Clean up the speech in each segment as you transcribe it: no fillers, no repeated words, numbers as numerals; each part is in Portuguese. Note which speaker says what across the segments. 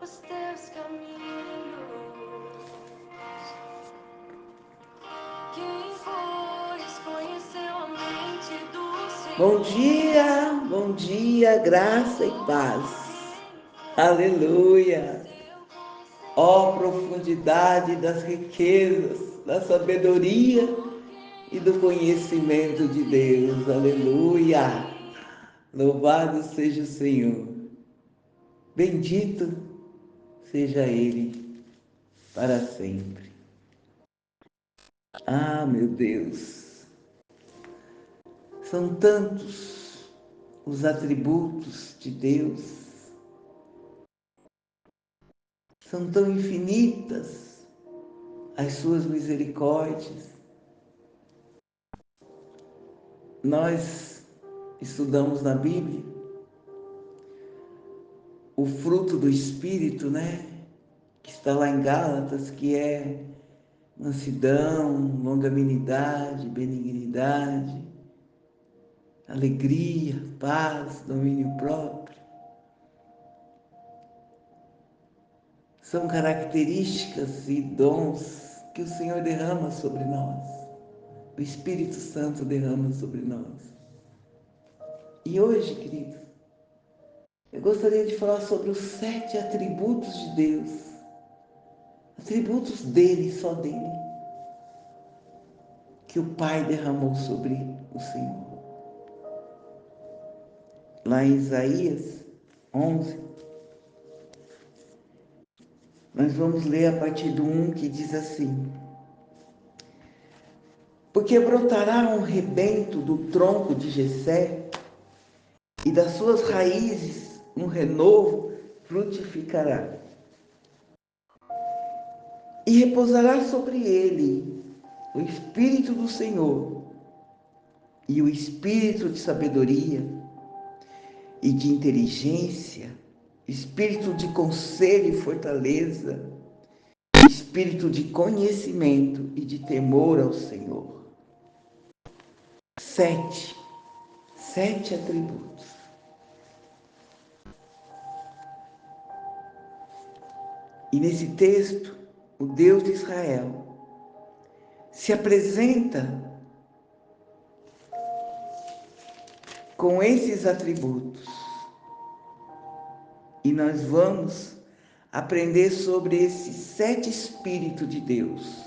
Speaker 1: os teus caminhos. Quem fores conheceu a mente do Senhor.
Speaker 2: Bom dia, graça e paz. Aleluia. Ó profundidade das riquezas, da sabedoria e do conhecimento de Deus. Aleluia. Louvado seja o Senhor. Bendito seja Ele para sempre. Ah, meu Deus. São tantos os atributos de Deus. São tão infinitas as suas misericórdias. Nós estudamos na Bíblia o fruto do Espírito, né? Que está lá em Gálatas, que é mansidão, longanimidade, benignidade, alegria, paz, domínio próprio. São características e dons que o Senhor derrama sobre nós. O Espírito Santo derrama sobre nós. E hoje, queridos, eu gostaria de falar sobre os 7 atributos de Deus. Atributos dele, só dele, que o Pai derramou sobre o Senhor. Lá em Isaías 11, nós vamos ler a partir do 1, que diz assim: porque brotará um rebento do tronco de Jessé, e das suas raízes um renovo frutificará. E repousará sobre ele o Espírito do Senhor, e o Espírito de sabedoria e de inteligência, Espírito de conselho e fortaleza, Espírito de conhecimento e de temor ao Senhor. 7 atributos. E nesse texto, o Deus de Israel se apresenta com esses atributos. E nós vamos aprender sobre esses 7 Espíritos de Deus,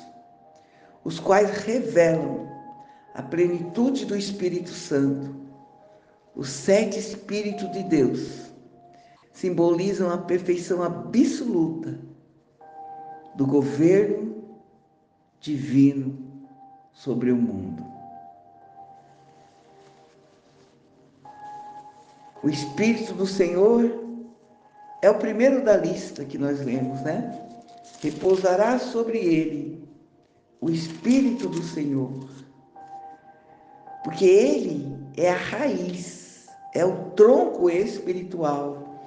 Speaker 2: os quais revelam a plenitude do Espírito Santo. Os 7 Espíritos de Deus simbolizam a perfeição absoluta do governo divino sobre o mundo. O Espírito do Senhor é o primeiro da lista que nós lemos, né? Repousará sobre ele o Espírito do Senhor, porque ele é a raiz, é o tronco espiritual,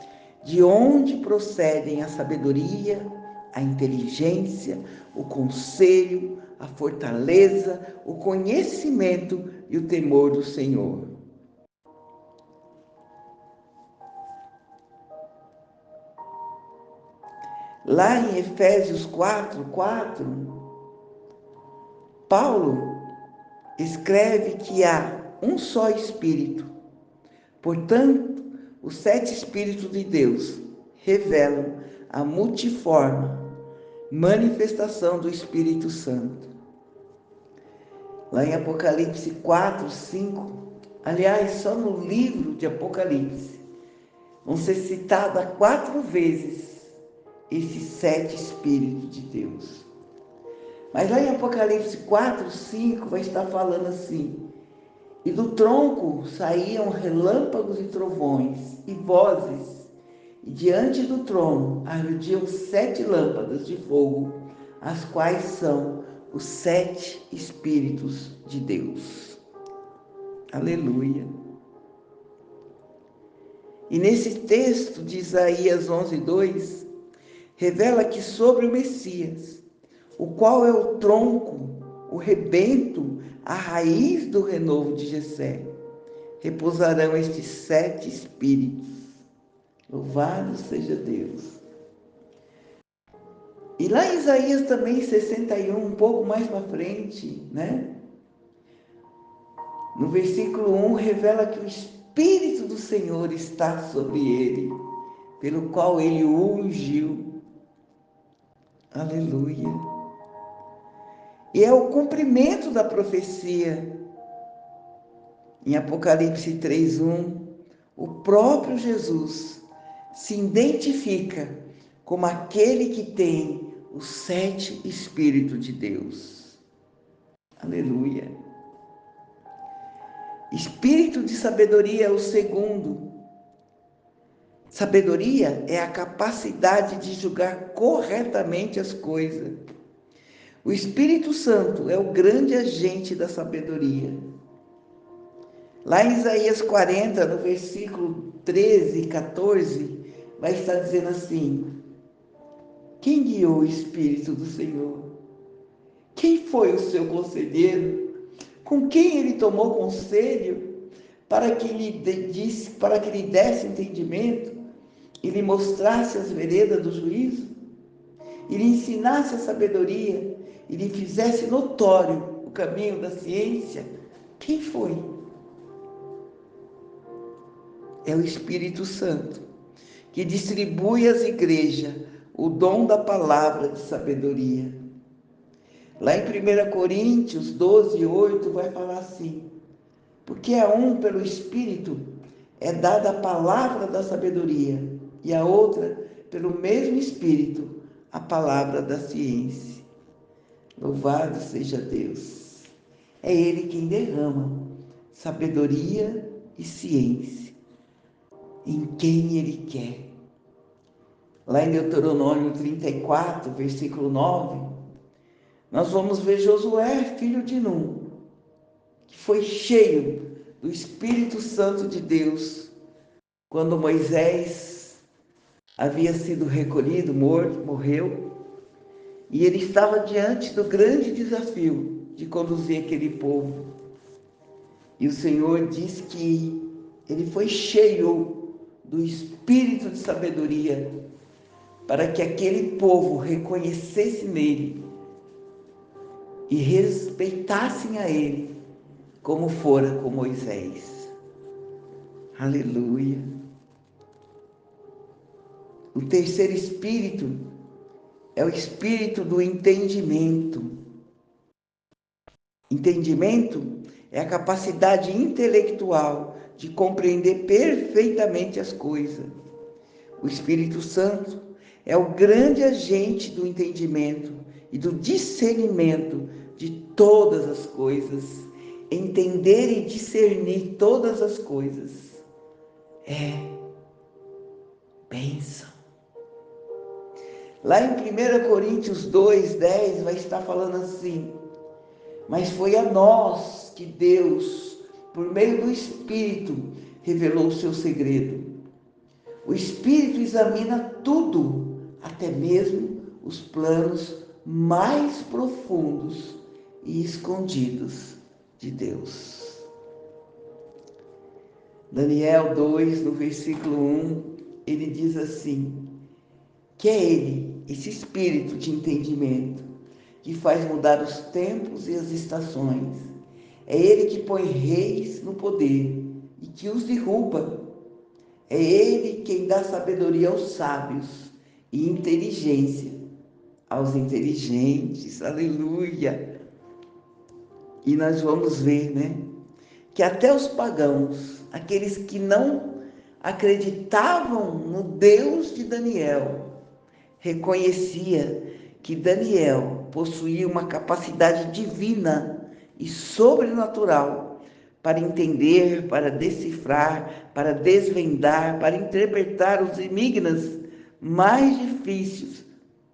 Speaker 2: de onde procedem a sabedoria, a inteligência, o conselho, a fortaleza, o conhecimento e o temor do Senhor. Lá em Efésios 4:4, Paulo escreve que há um só Espírito. Portanto, os 7 Espíritos de Deus revelam a multiforme manifestação do Espírito Santo. Lá em Apocalipse 4:5, aliás, só no livro de Apocalipse, vão ser citadas 4 vezes esses 7 Espíritos de Deus. Mas lá em Apocalipse 4:5 vai estar falando assim: e do tronco saíam relâmpagos e trovões e vozes, e diante do trono ardiam 7 lâmpadas de fogo, as quais são os 7 Espíritos de Deus. Aleluia. E nesse texto de Isaías 11:2, revela que sobre o Messias, o qual é o tronco, o rebento, a raiz do renovo de Jessé, repousarão estes 7 Espíritos. Louvado seja Deus. E lá em Isaías também 61, um pouco mais para frente, né? No versículo 1, revela que o Espírito do Senhor está sobre ele, pelo qual ele o ungiu. Aleluia. E é o cumprimento da profecia. Em Apocalipse 3:1, o próprio Jesus se identifica como aquele que tem os 7 Espíritos de Deus. Aleluia. Espírito de sabedoria é o segundo. Sabedoria é a capacidade de julgar corretamente as coisas. O Espírito Santo é o grande agente da sabedoria. Lá em Isaías 40, no versículo 13 e 14, vai estar dizendo assim: quem guiou o Espírito do Senhor? Quem foi o seu conselheiro? Com quem ele tomou conselho para que lhe desse entendimento e lhe mostrasse as veredas do juízo? E lhe ensinasse a sabedoria e lhe fizesse notório o caminho da ciência? Quem foi? É o Espírito Santo, que distribui às igrejas o dom da palavra de sabedoria. Lá em 1 Coríntios 12:8 vai falar assim: porque a um pelo Espírito é dada a palavra da sabedoria, e a outra pelo mesmo Espírito a palavra da ciência. Louvado seja Deus! É Ele quem derrama sabedoria e ciência em quem Ele quer. Lá em Deuteronômio 34, versículo 9, nós vamos ver Josué, filho de Num, que foi cheio do Espírito Santo de Deus, quando Moisés havia sido recolhido, morreu, e ele estava diante do grande desafio de conduzir aquele povo. E o Senhor diz que ele foi cheio do Espírito de sabedoria, para que aquele povo reconhecesse nele e respeitassem a ele, como fora com Moisés. Aleluia. O terceiro espírito é o espírito do entendimento. Entendimento é a capacidade intelectual de compreender perfeitamente as coisas. O Espírito Santo é o grande agente do entendimento e do discernimento de todas as coisas. Entender e discernir todas as coisas é bênção. Lá em 1 Coríntios 2:10 vai estar falando assim: mas foi a nós que Deus, por meio do Espírito, revelou o seu segredo. O Espírito examina tudo, até mesmo os planos mais profundos e escondidos de Deus. Daniel 2, no versículo 1, ele diz assim: que é ele, esse espírito de entendimento, que faz mudar os tempos e as estações. É ele que põe reis no poder e que os derruba. É ele quem dá sabedoria aos sábios e inteligência aos inteligentes. Aleluia! E nós vamos ver, né, que até os pagãos, aqueles que não acreditavam no Deus de Daniel, reconhecia que Daniel possuía uma capacidade divina e sobrenatural para entender, para decifrar, para desvendar, para interpretar os enigmas mais difíceis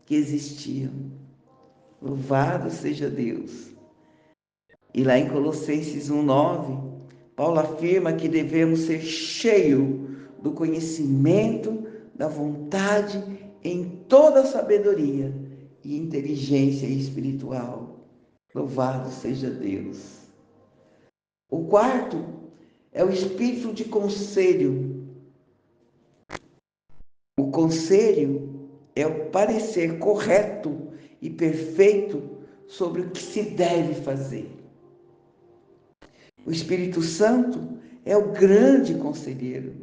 Speaker 2: que existiam. Louvado seja Deus! E lá em Colossenses 1:9, Paulo afirma que devemos ser cheios do conhecimento, da vontade, em toda sabedoria e inteligência espiritual. Louvado seja Deus! O quarto é o espírito de conselho. O conselho é o parecer correto e perfeito sobre o que se deve fazer. O Espírito Santo é o grande conselheiro.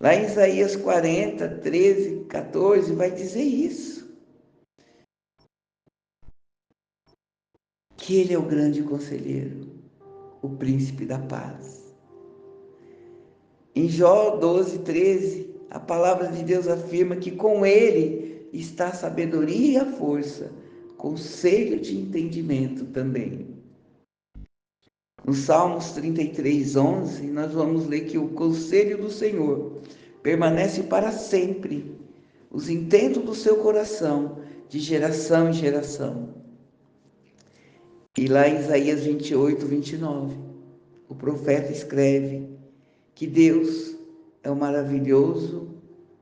Speaker 2: Lá em Isaías 40, 13, 14, vai dizer isso. Que ele é o grande conselheiro, o príncipe da paz. Em Jó 12, 13, a palavra de Deus afirma que com ele está a sabedoria e a força, conselho de entendimento também. No Salmos 33, 11, nós vamos ler que o conselho do Senhor permanece para sempre, os intentos do seu coração, de geração em geração. E lá em Isaías 28, 29, o profeta escreve que Deus é o maravilhoso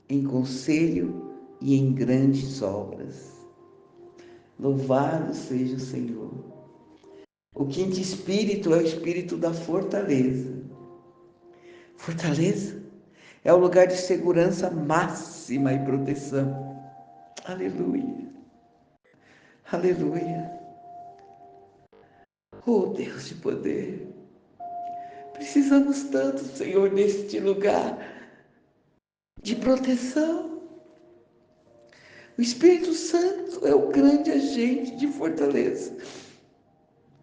Speaker 2: em conselho e em grandes obras. Louvado seja o Senhor. O quinto espírito é o espírito da fortaleza. Fortaleza é o lugar de segurança máxima e proteção. Aleluia. Aleluia. Oh, Deus de poder. Precisamos tanto, Senhor, deste lugar de proteção. O Espírito Santo é o grande agente de fortaleza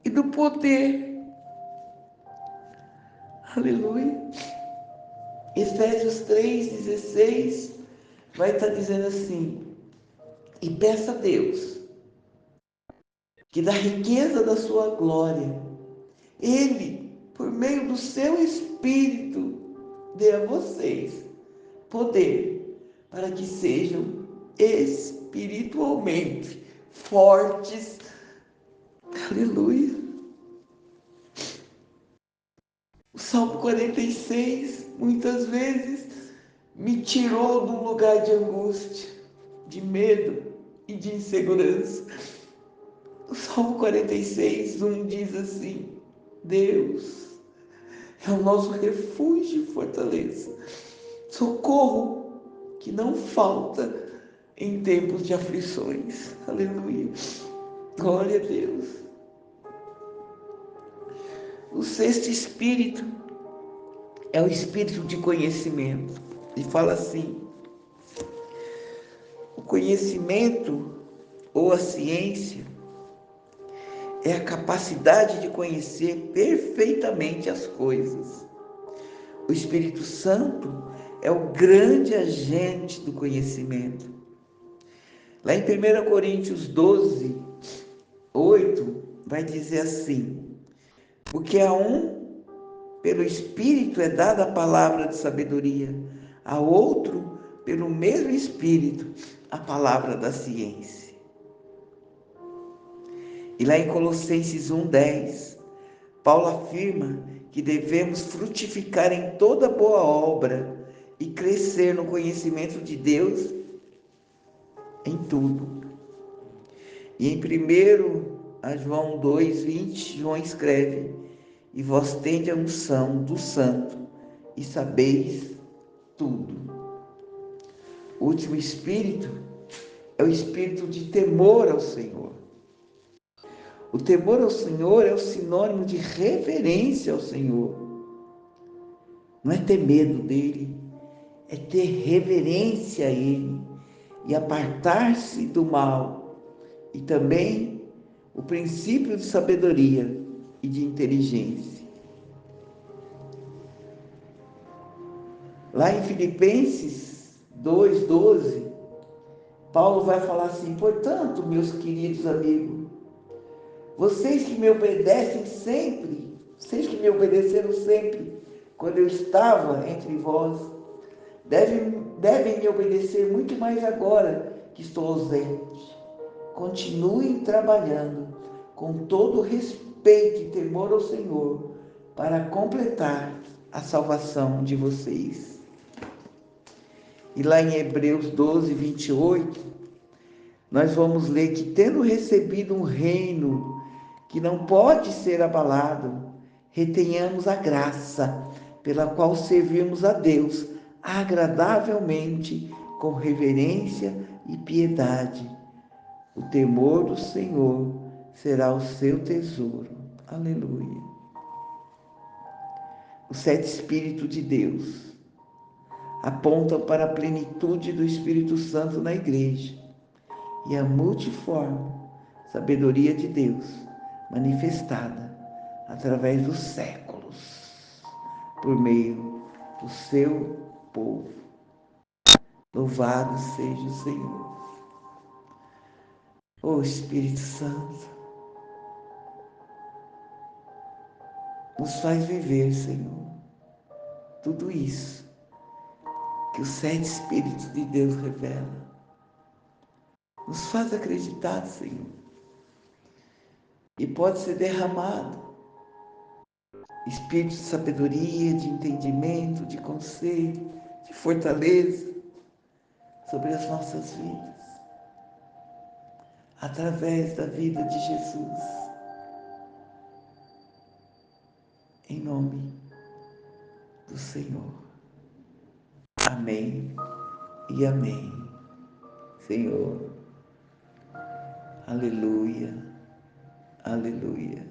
Speaker 2: e do poder. Aleluia. Efésios 3,16 vai estar dizendo assim: e peça a Deus que da riqueza da sua glória, Ele, por meio do seu Espírito, dê a vocês poder para que sejam espiritualmente fortes. Aleluia. O Salmo 46, muitas vezes, me tirou de um lugar de angústia, de medo e de insegurança. O Salmo 46, 1 diz assim: Deus é o nosso refúgio e fortaleza, socorro que não falta em tempos de aflições. Aleluia. Glória a Deus. O sexto espírito é o espírito de conhecimento. E fala assim: o conhecimento ou a ciência é a capacidade de conhecer perfeitamente as coisas. O Espírito Santo é o grande agente do conhecimento. Lá em 1 Coríntios 12, 8, vai dizer assim: porque a um, pelo Espírito, é dada a palavra de sabedoria, a outro, pelo mesmo Espírito, a palavra da ciência. E lá em Colossenses 1:10, Paulo afirma que devemos frutificar em toda boa obra e crescer no conhecimento de Deus em tudo. E em 1 João 2:20, João escreve: e vós tendes a unção do Santo e sabeis tudo. O último espírito é o espírito de temor ao Senhor. O temor ao Senhor é o sinônimo de reverência ao Senhor. Não é ter medo dele, é ter reverência a ele e apartar-se do mal. E também o princípio de sabedoria e de inteligência. Lá em Filipenses 2:12, Paulo vai falar assim: portanto, meus queridos amigos, vocês que me obedecem sempre, vocês que me obedeceram sempre, quando eu estava entre vós, devem me obedecer muito mais agora que estou ausente. Continuem trabalhando com todo respeito e temor ao Senhor para completar a salvação de vocês. E lá em Hebreus 12:28, nós vamos ler que, tendo recebido um reino que não pode ser abalado, retenhamos a graça pela qual servimos a Deus agradavelmente, com reverência, e piedade. O temor do Senhor será o seu tesouro. Aleluia. Os 7 Espíritos de Deus apontam para a plenitude do Espírito Santo na igreja e a multiforme sabedoria de Deus manifestada através dos séculos por meio do seu povo. Louvado seja o Senhor. Ó Espírito Santo, nos faz viver, Senhor, tudo isso que os 7 Espíritos de Deus revelam. Nos faz acreditar, Senhor, e pode ser derramado espírito de sabedoria, de entendimento, de conselho, de fortaleza sobre as nossas vidas, através da vida de Jesus. Em nome do Senhor. Amém e amém. Senhor, aleluia, aleluia.